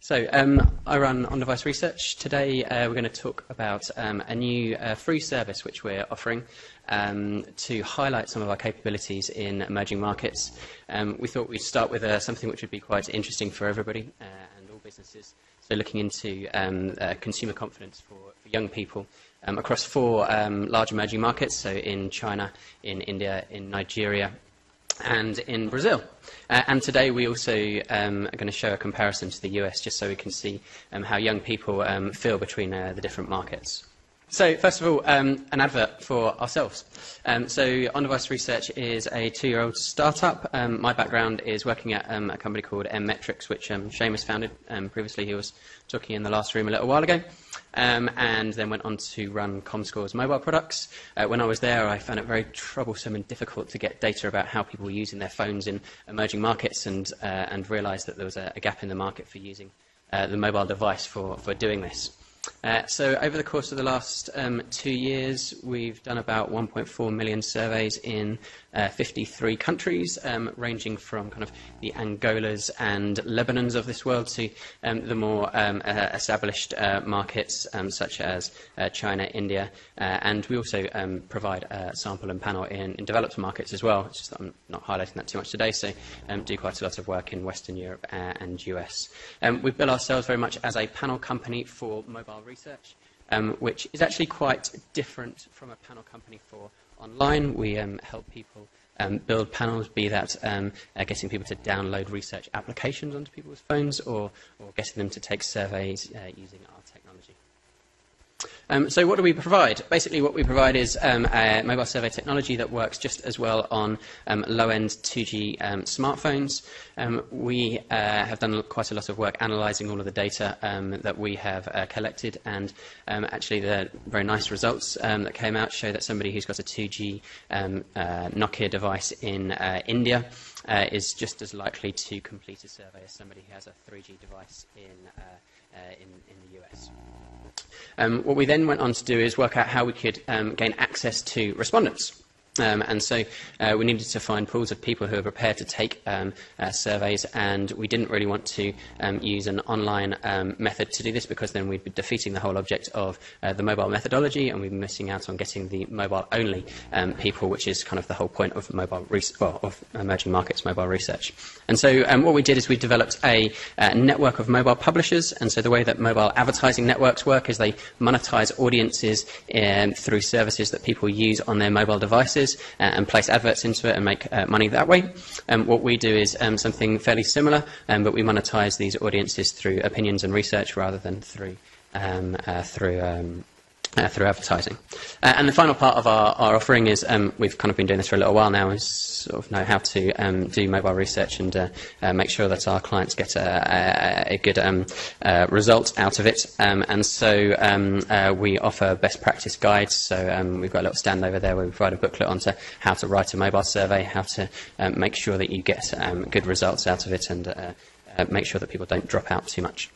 So I run on-device research. Today we're going to talk about a new free service which we're offering to highlight some of our capabilities in emerging markets. We thought we'd start with something which would be quite interesting for everybody and all businesses. So looking into consumer confidence for young people across four large emerging markets, so in China, in India, in Nigeria, and in Brazil. And today we also are going to show a comparison to the US, just so we can see how young people feel between the different markets. So first of all, an advert for ourselves. So On-Device Research is a 2-year-old startup. My background is working at a company called M-Metrics, which Seamus founded. Previously he was talking in the last room a little while ago. And then went on to run Comscore's mobile products. When I was there, I found it very troublesome and difficult to get data about how people were using their phones in emerging markets, and realised that there was a gap in the market for using the mobile device for doing this. So over the course of the last 2 years, we've done about 1.4 million surveys in 53 countries, ranging from kind of the Angolas and Lebanons of this world to the more established markets such as China, India, and we also provide a sample and panel in developed markets as well. It's just that I'm not highlighting that too much today, so do quite a lot of work in Western Europe and US. We bill ourselves very much as a panel company for mobile research, which is actually quite different from a panel company for online. We help people build panels, be that getting people to download research applications onto people's phones, or getting them to take surveys using our technology. So what do we provide? Basically what we provide is a mobile survey technology that works just as well on low-end 2G smartphones. We have done quite a lot of work analysing all of the data that we have collected, and actually the very nice results that came out show that somebody who's got a 2G Nokia device in India is just as likely to complete a survey as somebody who has a 3G device in the US. What we then went on to do is work out how we could gain access to respondents. And so we needed to find pools of people who are prepared to take surveys, and we didn't really want to use an online method to do this, because then we'd be defeating the whole object of the mobile methodology, and we'd be missing out on getting the mobile-only people, which is kind of the whole point of of emerging markets mobile research. And so what we did is we developed a network of mobile publishers, and so the way that mobile advertising networks work is they monetize audiences through services that people use on their mobile devices, and place adverts into it and make money that way. What we do is something fairly similar, but we monetize these audiences through opinions and research rather than through advertising. And the final part of our offering is, we've kind of been doing this for a little while now, is sort of know how to do mobile research and make sure that our clients get a good result out of it. And so we offer best practice guides. So we've got a little stand over there where we provide a booklet onto how to write a mobile survey, how to make sure that you get good results out of it, and make sure that people don't drop out too much.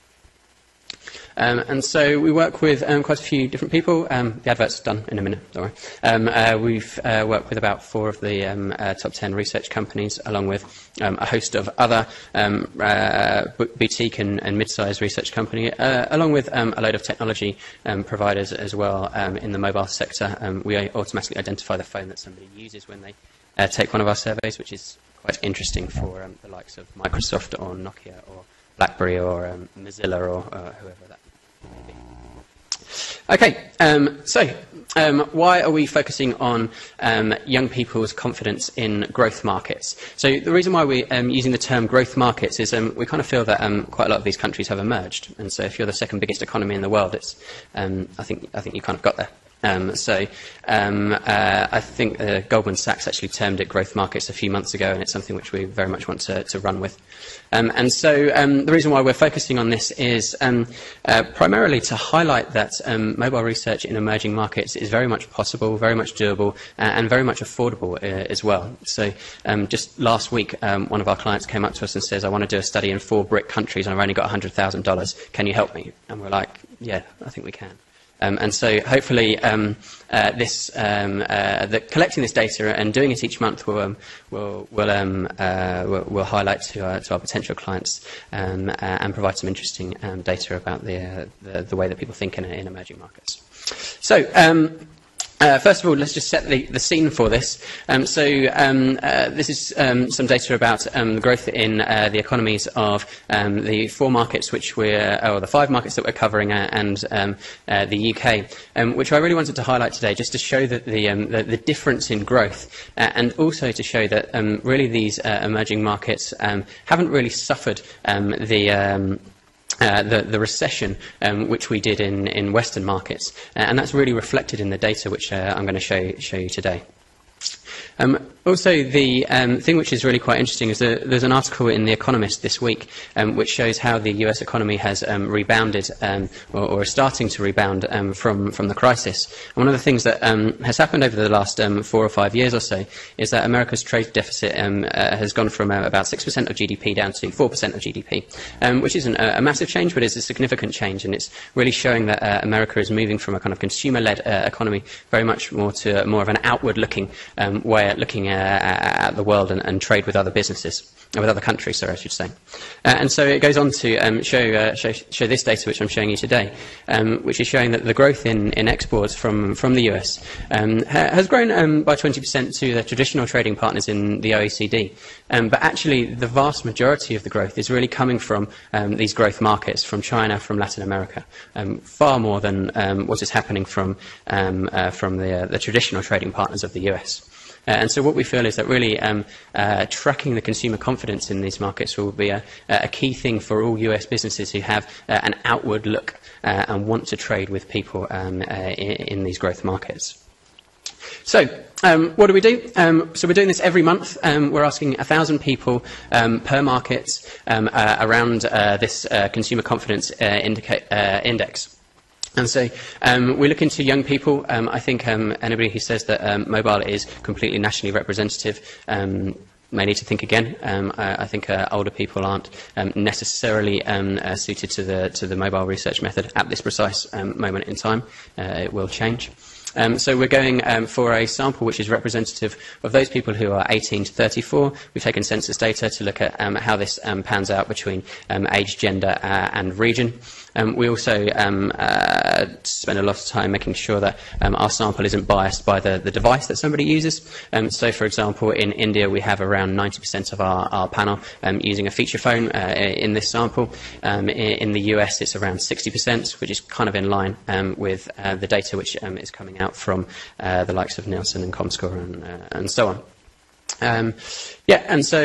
And so we work with quite a few different people. The advert's done in a minute, don't worry. We've worked with about 4 of the top 10 research companies, along with a host of other boutique and mid-sized research companies, along with a load of technology providers as well in the mobile sector. We automatically identify the phone that somebody uses when they take one of our surveys, which is quite interesting for the likes of Microsoft or Nokia or BlackBerry or Mozilla or whoever that may be. Okay, so why are we focusing on young people's confidence in growth markets? So the reason why we're using the term growth markets is we kind of feel that quite a lot of these countries have emerged, and so if you're the second biggest economy in the world, it's I think you kind of got there. I think Goldman Sachs actually termed it growth markets a few months ago, and it's something which we very much want to run with. And so the reason why we're focusing on this is primarily to highlight that mobile research in emerging markets is very much possible, very much doable, and very much affordable as well. So just last week, one of our clients came up to us and says, I want to do a study in 4 BRIC countries, and I've only got $100,000. Can you help me? And we're like, yeah, I think we can. And so hopefully collecting this data and doing it each month will highlight to our potential clients and provide some interesting data about the way that people think in emerging markets. So, first of all, let's just set the scene for this. This is some data about the growth in the economies of the 4 markets or the 5 markets that we're covering and the UK, which I really wanted to highlight today, just to show that the difference in growth, and also to show that really these emerging markets haven't really suffered the recession which we did in Western markets, and that's really reflected in the data which I'm going to show you today. Also, the thing which is really quite interesting is that there's an article in The Economist this week which shows how the US economy has rebounded or is starting to rebound from the crisis. And one of the things that has happened over the last 4 or 5 years or so is that America's trade deficit has gone from about 6% of GDP down to 4% of GDP, which isn't a massive change, but it's a significant change, and it's really showing that America is moving from a kind of consumer-led economy very much more to more of an outward-looking way at looking at the world and trade with other businesses, with other countries, sorry, I should say. And so it goes on to show this data which I'm showing you today, which is showing that the growth in exports from the US has grown by 20% to the traditional trading partners in the OECD. But actually, the vast majority of the growth is really coming from these growth markets, from China, from Latin America, far more than what is happening from the traditional trading partners of the US. And so what we feel is that really tracking the consumer confidence in these markets will be a key thing for all US businesses who have an outward look and want to trade with people in these growth markets. So, what do we do? So we're doing this every month. We're asking 1,000 people per market around this consumer confidence index. And so we look into young people. I think anybody who says that mobile is completely nationally representative may need to think again. I think older people aren't necessarily suited to the mobile research method at this precise moment in time. It will change. So we're going for a sample which is representative of those people who are 18 to 34. We've taken census data to look at how this pans out between age, gender and region. We also spend a lot of time making sure that our sample isn't biased by the device that somebody uses. So, for example, in India we have around 90% of our panel using a feature phone in this sample. In the US it's around 60%, which is kind of in line with the data which is coming out from the likes of Nielsen and Comscore and so on. And so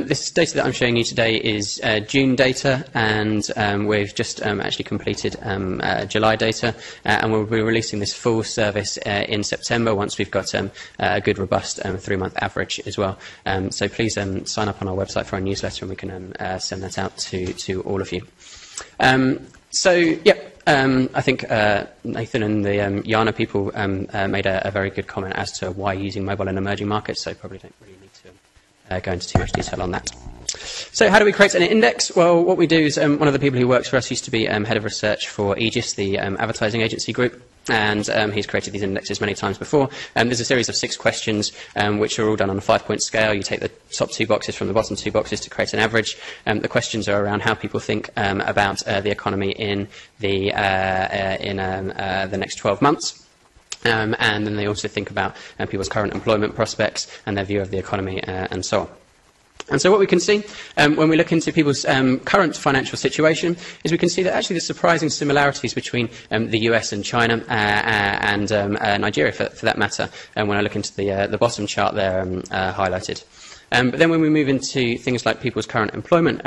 this data that I'm showing you today is June data, and we've just actually completed July data, and we'll be releasing this full service in September once we've got a good, robust 3-month average as well. So please sign up on our website for our newsletter, and we can send that out to all of you. I think Nathan and the Yana people made a very good comment as to why using mobile in emerging markets, so probably don't really need to go into too much detail on that. So how do we create an index? Well, what we do is one of the people who works for us used to be head of research for Aegis, the advertising agency group, and he's created these indexes many times before. There's a series of 6 questions which are all done on a 5-point scale. You take the top 2 boxes from the bottom 2 boxes to create an average. The questions are around how people think about the economy in the next 12 months. And then they also think about people's current employment prospects and their view of the economy and so on. And so what we can see when we look into people's current financial situation is we can see that actually there's surprising similarities between the US and China and Nigeria, for that matter, when I look into the bottom chart there highlighted. But then when we move into things like people's current employment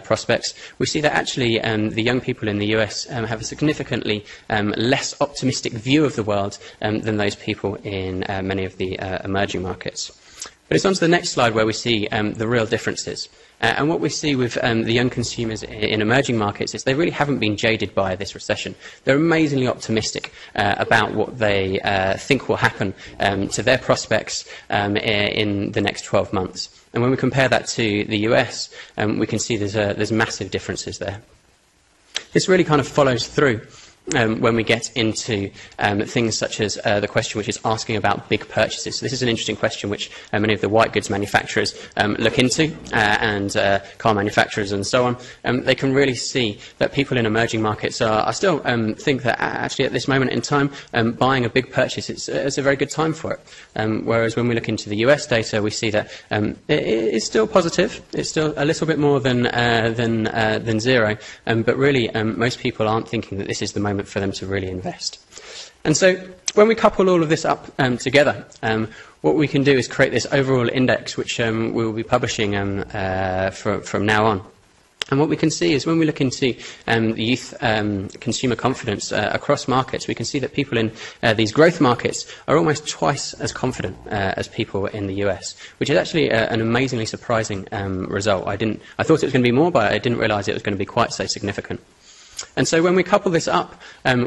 prospects, we see that actually the young people in the US have a significantly less optimistic view of the world than those people in many of the emerging markets. But it's on to the next slide where we see the real differences. And what we see with the young consumers in emerging markets is they really haven't been jaded by this recession. They're amazingly optimistic about what they think will happen to their prospects in the next 12 months. And when we compare that to the US, we can see there's massive differences there. This really kind of follows through when we get into things such as the question which is asking about big purchases. So this is an interesting question which many of the white goods manufacturers look into, and car manufacturers and so on. They can really see that people in emerging markets are still think that actually at this moment in time, buying a big purchase, it's a very good time for it. Whereas when we look into the US data, we see that it is still positive. It's still a little bit more than zero, but really most people aren't thinking that this is the moment for them to really invest. And so when we couple all of this up together, what we can do is create this overall index which we will be publishing from now on. And what we can see is when we look into the youth consumer confidence across markets, we can see that people in these growth markets are almost twice as confident as people in the US, which is actually an amazingly surprising result. I thought it was going to be more, but I didn't realise it was going to be quite so significant. And so when we couple this up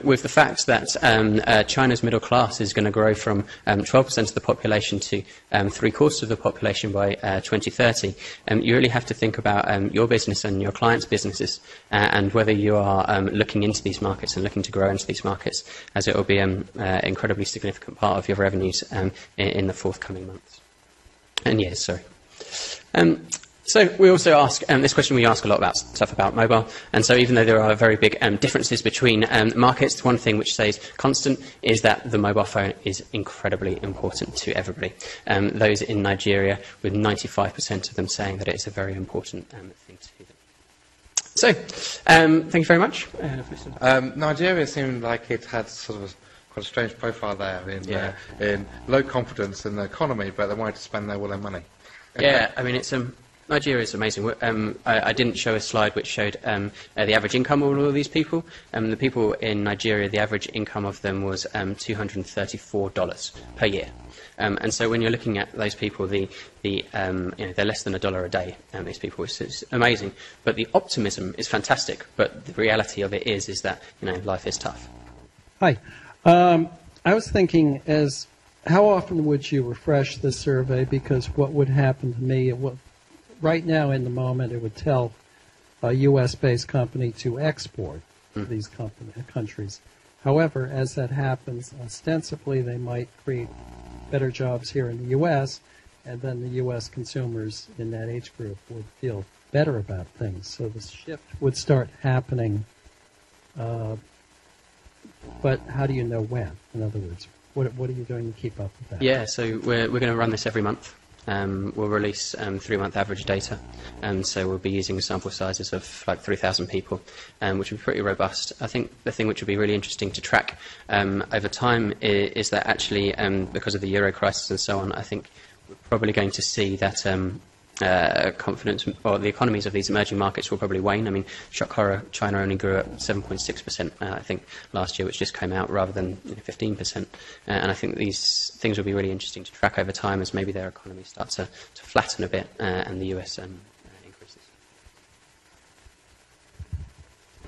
with the fact that China's middle class is going to grow from 12% of the population to 3/4 of the population by 2030, you really have to think about your business and your clients' businesses and whether you are looking into these markets and looking to grow into these markets, as it will be an incredibly significant part of your revenues in the forthcoming months and years. Sorry. So we also ask, this question we ask a lot about stuff about mobile, and so even though there are very big differences between markets, one thing which stays constant is that the mobile phone is incredibly important to everybody. Those in Nigeria, with 95% of them saying that it's a very important thing to them. So, thank you very much. Nigeria seemed like it had sort of quite a strange profile there in low confidence in the economy, but they wanted to spend all their money. Yeah, I mean, Nigeria is amazing. I didn't show a slide which showed the average income of all of these people. The people in Nigeria, the average income of them was $234 per year. And so when you're looking at those people, they're less than $1 a day, these people, which is amazing. But the optimism is fantastic. But the reality of it is that, life is tough. Hi. I was thinking how often would you refresh the survey? Because what would happen to me, right now, in the moment, it would tell a U.S.-based company to export to these countries. However, as that happens, ostensibly they might create better jobs here in the U.S., and then the U.S. consumers in that age group would feel better about things. So the shift would start happening, but how do you know when? In other words, what are you doing to keep up with that? Yeah, so we're going to run this every month. We'll release 3-month average data, so we'll be using sample sizes of like 3,000 people, which will be pretty robust. I think the thing which will be really interesting to track over time is that actually, because of the euro crisis and so on, I think we're probably going to see that confidence, or the economies of these emerging markets will probably wane. I mean, shock horror, China only grew at 7.6%, I think, last year, which just came out, rather than 15%. And I think these things will be really interesting to track over time as maybe their economies start to flatten a bit and the US increases.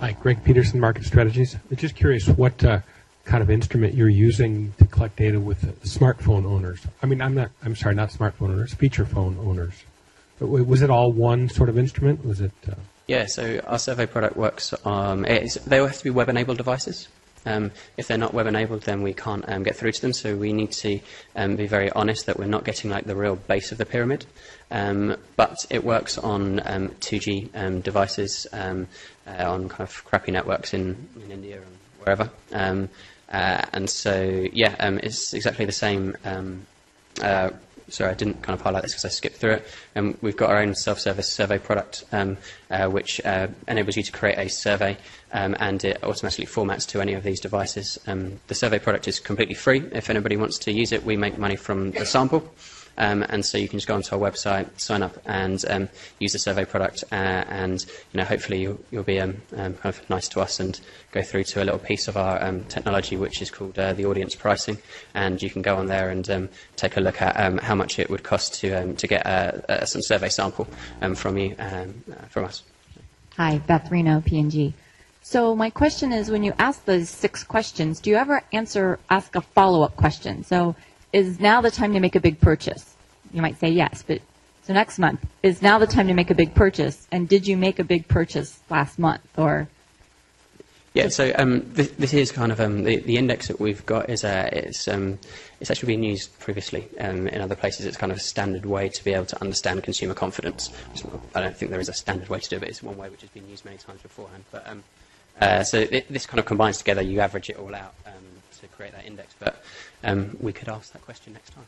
Hi, Greg Peterson, Market Strategies. I'm just curious what kind of instrument you're using to collect data with smartphone owners. I mean, not smartphone owners, feature phone owners. But was it all one sort of instrument? Was it? Yeah, so our survey product works on. They all have to be web-enabled devices. If they're not web-enabled, then we can't get through to them. So we need to be very honest that we're not getting like the real base of the pyramid. But it works on 2G devices, on kind of crappy networks in India and wherever. And so, it's exactly the same. Sorry, I didn't kind of highlight this because I skipped through it. We've got our own self-service survey product, which enables you to create a survey, and it automatically formats to any of these devices. The survey product is completely free. If anybody wants to use it, we make money from the sample. And so you can just go onto our website, sign up, and use the survey product, and hopefully you'll be kind of nice to us and go through to a little piece of our technology, which is called the audience pricing, and you can go on there and take a look at how much it would cost to get some survey sample from you, from us. Hi, Beth Reno, P&G. So my question is, when you ask those 6 questions, do you ever ask a follow-up question? So is now the time to make a big purchase? You might say yes, but so next month, is now the time to make a big purchase? And did you make a big purchase last month? Or Yeah, so this is kind of the index that we've got is it's actually been used previously in other places. It's kind of a standard way to be able to understand consumer confidence. I don't think there is a standard way to do it, but it's one way which has been used many times beforehand. But so this kind of combines together. You average it all out to create that index. But we could ask that question next time.